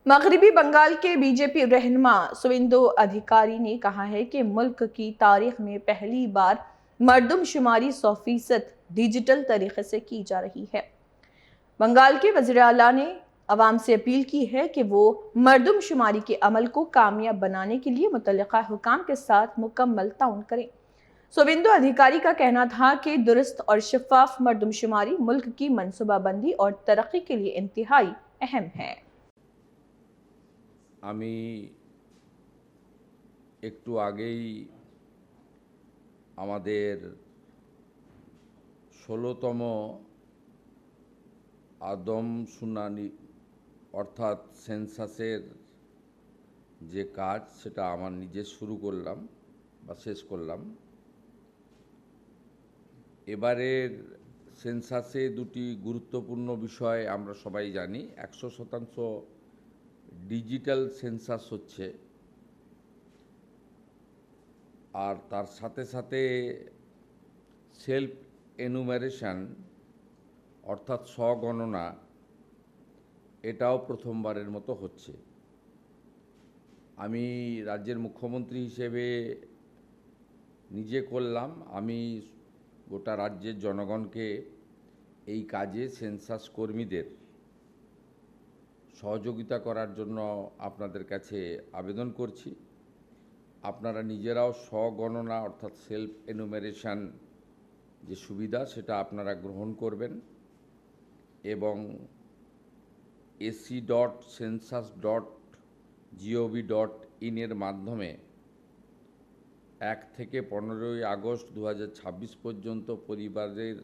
मगरबी बंगाल के बीजेपी रहनुमा शुवेंदु अधिकारी ने कहा है कि मुल्क की तारीख में पहली बार मरदमशुमारी 100% डिजिटल तरीके से की जा रही है। बंगाल के वज़ीर आला ने अवाम से अपील की है कि वो मरदमशुमारी के अमल को कामयाब बनाने के लिए मुतल्लिका हुकाम के साथ मुकम्मल ताउन करें। शुवेंदु अधिकारी का कहना था कि दुरुस्त और शफाफ मरदमशुमारी मुल्क की मनसूबाबंदी और तरक्की के लिए इंतहाई अहम है। আমি একটু আগেই আমাদের ১৬তম আদমশুমারি অর্থাৎ সেন্সাসের যে কাজ সেটা আমার নিজে শুরু করলাম বা শেষ করলাম। এবারের সেন্সাসে দুটি গুরুত্বপূর্ণ বিষয় আমরা সবাই জানি। ১০০% ডিজিটাল সেন্সাস হচ্ছে, আর তার সাথে সাথে সেলফ এনুমারেশন অর্থাৎ স্বগণনা এটাও প্রথমবারের মতো হচ্ছে। আমি রাজ্যের মুখ্যমন্ত্রী হিসেবে নিজে করলাম। আমি গোটা রাজ্যের জনগণকে এই কাজে সেন্সাস কর্মীদের সহযোগিতা করার জন্য আপনাদের কাছে আবেদন করছি। আপনারা নিজেরাও স্বগণনা অর্থাৎ সেলফ এনুমারেশন যে সুবিধা সেটা আপনারা গ্রহণ করবেন এবং ac.census.gov.in এর মাধ্যমে 1 থেকে 15ই আগস্ট 2026 পর্যন্ত পরিবারের